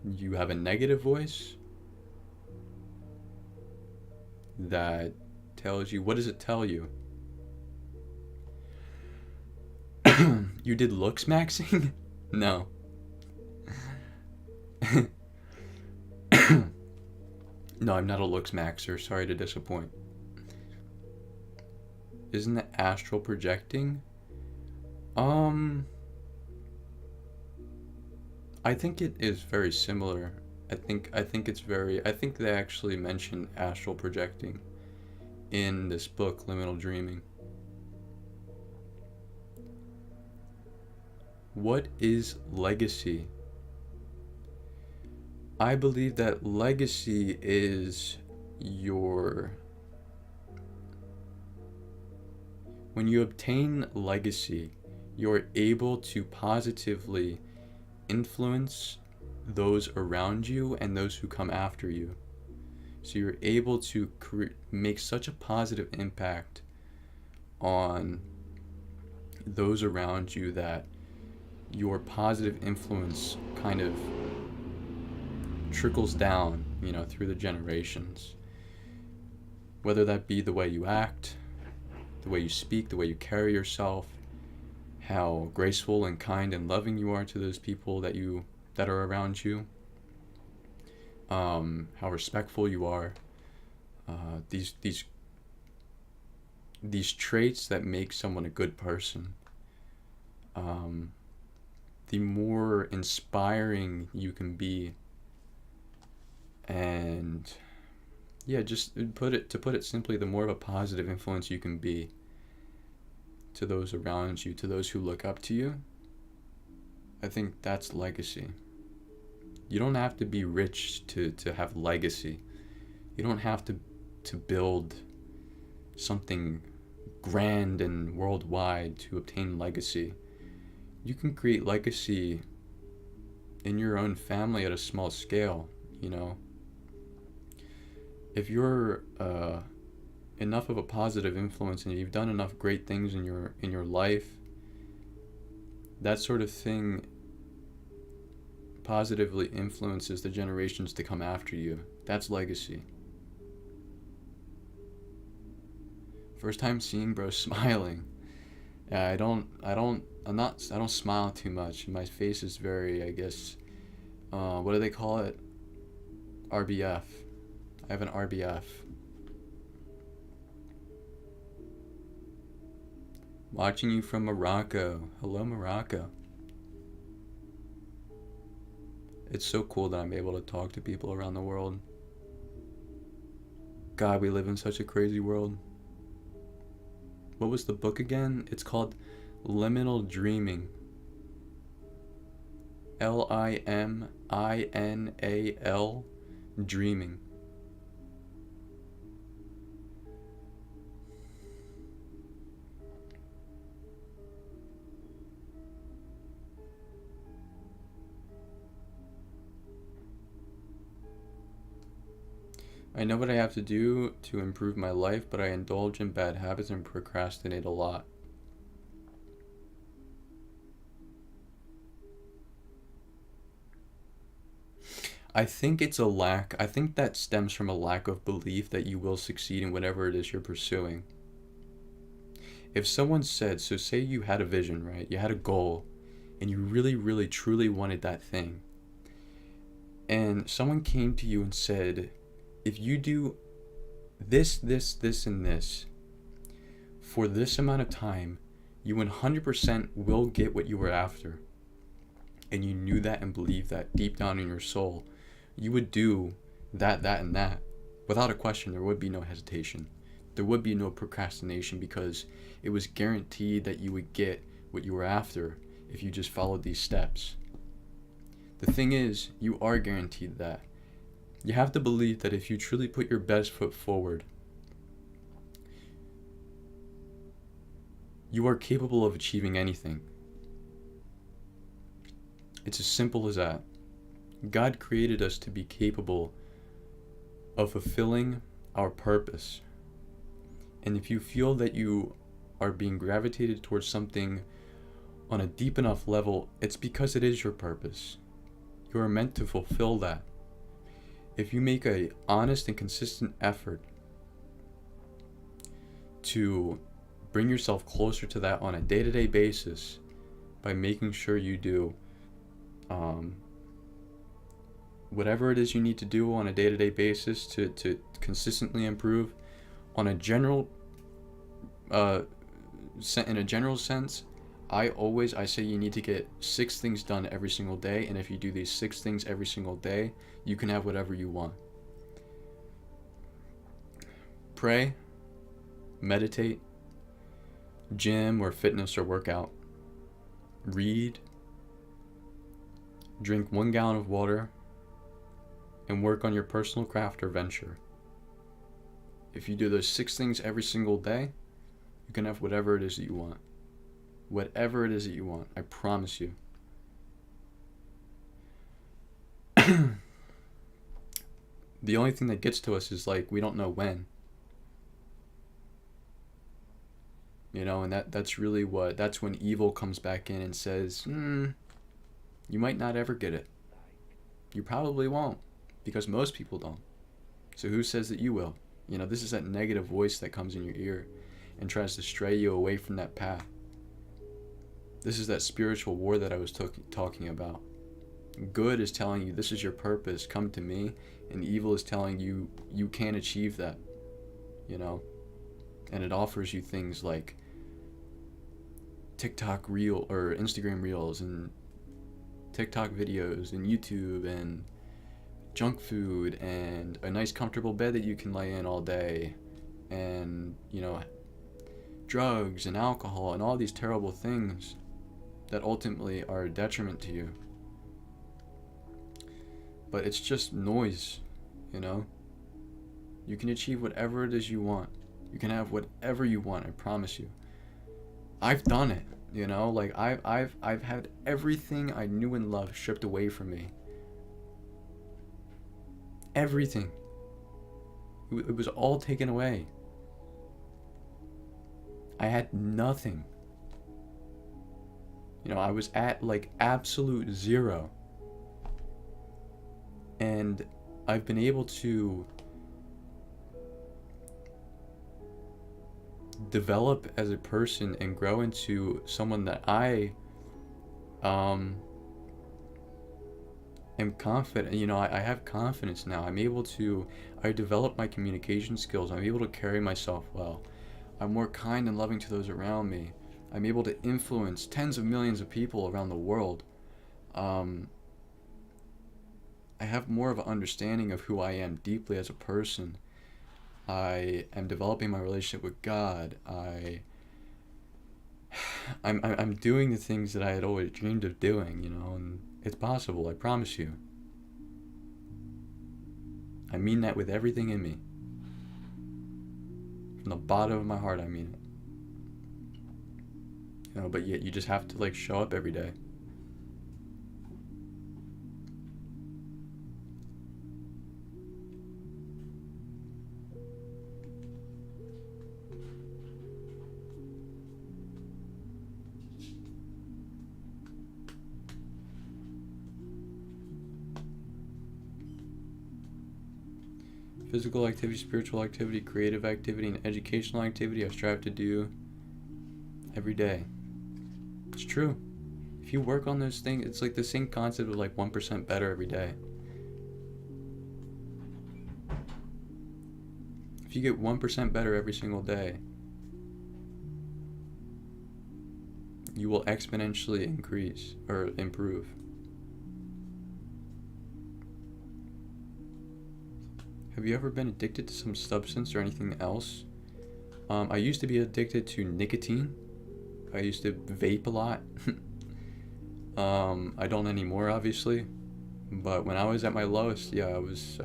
you have a negative voice that tells you, what does it tell you? You did looks maxing? No. No, I'm not a looks maxer. Sorry to disappoint. Isn't it astral projecting? I think it is very similar. I think they actually mention astral projecting in this book, Liminal Dreaming. What is legacy? I believe that legacy is when you obtain legacy, you're able to positively influence those around you and those who come after you. So you're able to make such a positive impact on those around you that your positive influence kind of trickles down, through the generations. Whether that be the way you act, the way you speak, the way you carry yourself, how graceful and kind and loving you are to those people that are around you, how respectful you are, these traits that make someone a good person. The more inspiring you can be, and just to put it simply, the more of a positive influence you can be to those around you, to those who look up to you, I think that's legacy. You don't have to be rich to have legacy. You don't have to build something grand and worldwide to obtain legacy. You can create legacy in your own family at a small scale, If you're enough of a positive influence and you've done enough great things in your life, that sort of thing positively influences the generations to come after you. That's legacy. First time seeing bro smiling. Yeah, I don't smile too much. My face is very, I guess, what do they call it? RBF. I have an RBF. Watching you from Morocco. Hello, Morocco. It's so cool that I'm able to talk to people around the world. God, we live in such a crazy world. What was the book again? It's called Liminal Dreaming. Liminal Dreaming. I know what I have to do to improve my life, but I indulge in bad habits and procrastinate a lot. I think that stems from a lack of belief that you will succeed in whatever it is you're pursuing. If someone said, so say you had a vision, right? You had a goal, and you really, really, truly wanted that thing. And someone came to you and said, if you do this, and this, for this amount of time, you 100% will get what you were after. And you knew that and believed that deep down in your soul, you would do that, and that. Without a question, there would be no hesitation. There would be no procrastination because it was guaranteed that you would get what you were after if you just followed these steps. The thing is, you are guaranteed that. You have to believe that if you truly put your best foot forward, you are capable of achieving anything. It's as simple as that. God created us to be capable of fulfilling our purpose. And if you feel that you are being gravitated towards something on a deep enough level, it's because it is your purpose. You are meant to fulfill that. If you make an honest and consistent effort to bring yourself closer to that on a day-to-day basis by making sure you do whatever it is you need to do on a day-to-day basis to consistently improve on a general in a general sense. I say you need to get 6 things done every single day, and if you do these 6 things every single day, you can have whatever you want. Pray, meditate, gym or fitness or workout, read, drink 1 gallon of water, and work on your personal craft or venture. If you do those 6 things every single day, you can have whatever it is that you want. Whatever it is that you want, I promise you. The only thing that gets to us is like we don't know when. You know, and that's really that's when evil comes back in and says, you might not ever get it. You probably won't, because most people don't. So who says that you will? You know, this is that negative voice that comes in your ear and tries to stray you away from that path. This is that spiritual war that I was talking about. Good is telling you this is your purpose, come to me, and evil is telling you you can't achieve that, you know. And it offers you things like TikTok reel or Instagram reels and TikTok videos and YouTube and junk food and a nice comfortable bed that you can lay in all day, and, you know, drugs and alcohol and all these terrible things that ultimately are a detriment to you. But it's just noise, you know. You can achieve whatever it is you want. You can have whatever you want, I promise you. I've done it, you know, like I've had everything I knew and loved stripped away from me. Everything. It was all taken away. I had nothing. You know, I was at like absolute zero. And I've been able to develop as a person and grow into someone that I am confident. You know, I have confidence now. I develop my communication skills. I'm able to carry myself well. I'm more kind and loving to those around me. I'm able to influence tens of millions of people around the world. I have more of an understanding of who I am deeply as a person. I am developing my relationship with God. I'm doing the things that I had always dreamed of doing, you know, and it's possible, I promise you. I mean that with everything in me. From the bottom of my heart, I mean it. You know, but yet you just have to like show up every day. Physical activity, spiritual activity, creative activity, and educational activity I strive to do every day. It's true. If you work on those things, it's like the same concept of like 1% better every day. If you get 1% better every single day, you will exponentially increase or improve. Have you ever been addicted to some substance or anything else? I used to be addicted to nicotine. I used to vape a lot. I don't anymore, obviously. But when I was at my lowest, yeah, I was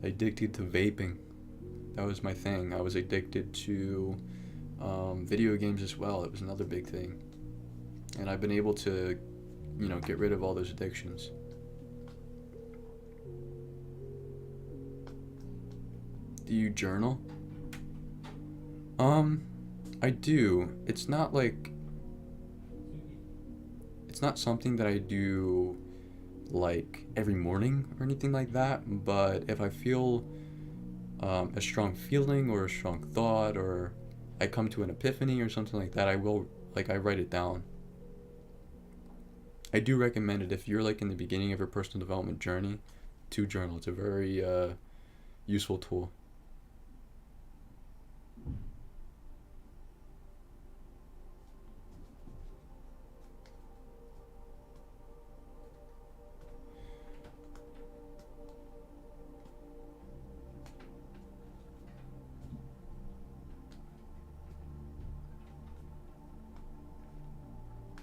addicted to vaping. That was my thing. I was addicted to video games as well. It was another big thing. And I've been able to, you know, get rid of all those addictions. Do you journal? I do. It's not something that I do like every morning or anything like that, but if I feel a strong feeling or a strong thought, or I come to an epiphany or something like that, I will, like, I write it down. I do recommend it if you're like in the beginning of your personal development journey to journal. It's a very useful tool.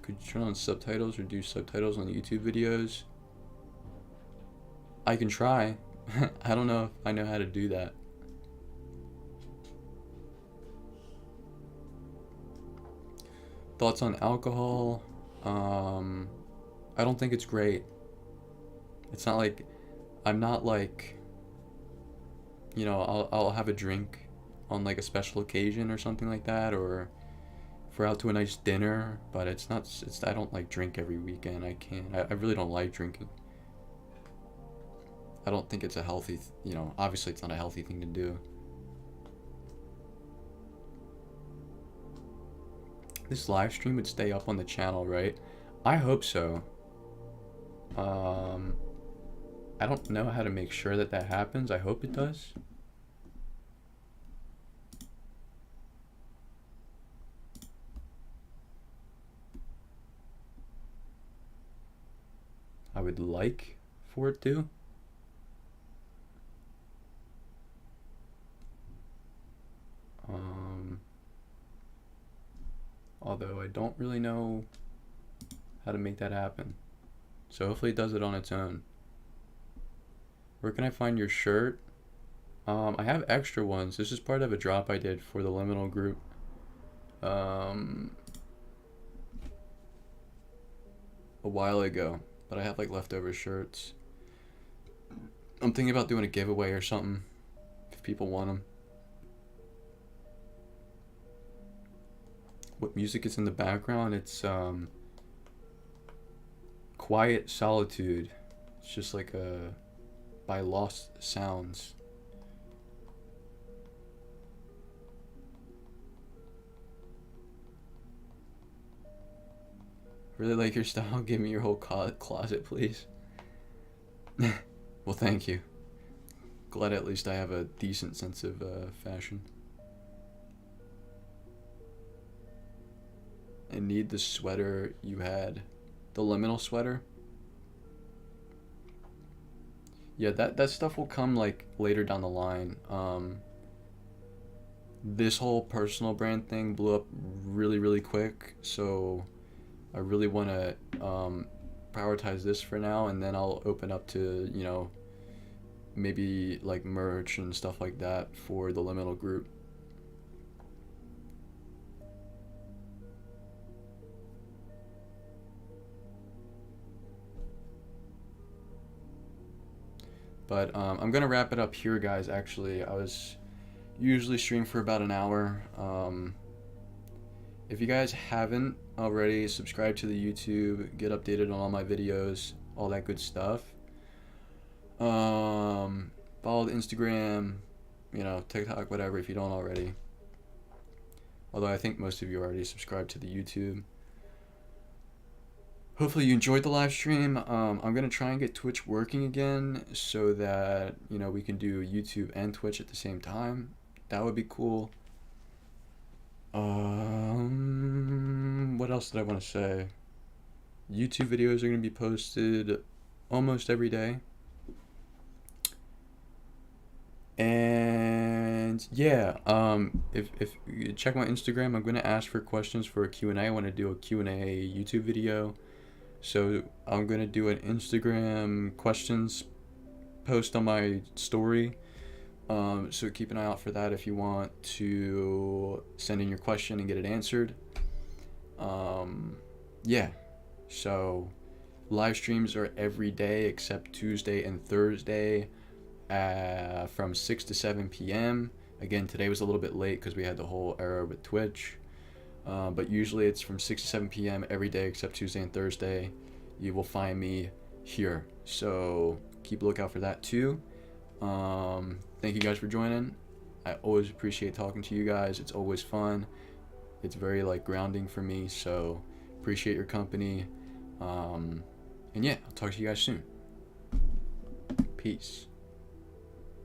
Could you turn on subtitles or do subtitles on YouTube videos? I can try. I don't know if I know how to do that. Thoughts on alcohol? I don't think it's great. It's not like, I'm not like, you know, I'll have a drink on like a special occasion or something like that, or if we're out to a nice dinner, but it's not, I don't like drink every weekend. I can't, I really don't like drinking. I don't think it's a healthy, you know, obviously it's not a healthy thing to do. This live stream would stay up on the channel, right? I hope so. I don't know how to make sure that that happens. I hope it does. I would like for it to. Although I don't really know how to make that happen. So hopefully it does it on its own. Where can I find your shirt? I have extra ones. This is part of a drop I did for the Liminal group. A while ago, but I have like leftover shirts. I'm thinking about doing a giveaway or something if people want them. What music is in the background? It's Quiet Solitude. It's just like a by Lost Sounds. Really like your style. Give me your whole closet, please. Well, thank you. Glad at least I have a decent sense of fashion. I need the sweater you had. The Liminal sweater. Yeah, that stuff will come like later down the line. This whole personal brand thing blew up really quick, so I really want to prioritize this for now, and then I'll open up to, you know, maybe like merch and stuff like that for the Liminal group. But I'm gonna wrap it up here, guys. Actually, I was usually stream for about an hour. If you guys haven't already, subscribe to the YouTube, get updated on all my videos, all that good stuff. Follow the Instagram, you know, TikTok, whatever, if you don't already. Although I think most of you already subscribed to the YouTube. Hopefully you enjoyed the live stream. I'm going to try and get Twitch working again so that, you know, we can do YouTube and Twitch at the same time. That would be cool. What else did I want to say? YouTube videos are going to be posted almost every day. And yeah, if you check my Instagram, I'm going to ask for questions for a Q&A. I want to do a Q&A YouTube video. So I'm going to do an Instagram questions post on my story. So keep an eye out for that if you want to send in your question and get it answered. Yeah, so live streams are every day except Tuesday and Thursday from 6 to 7 p.m. Again, today was a little bit late because we had the whole error with Twitch. But usually it's from 6 to 7 p.m. every day except Tuesday and Thursday. You will find me here. So keep a lookout for that too. thank you guys for joining. I always appreciate talking to you guys. It's always fun. It's very like grounding for me. So appreciate your company. And yeah, I'll talk to you guys soon. Peace.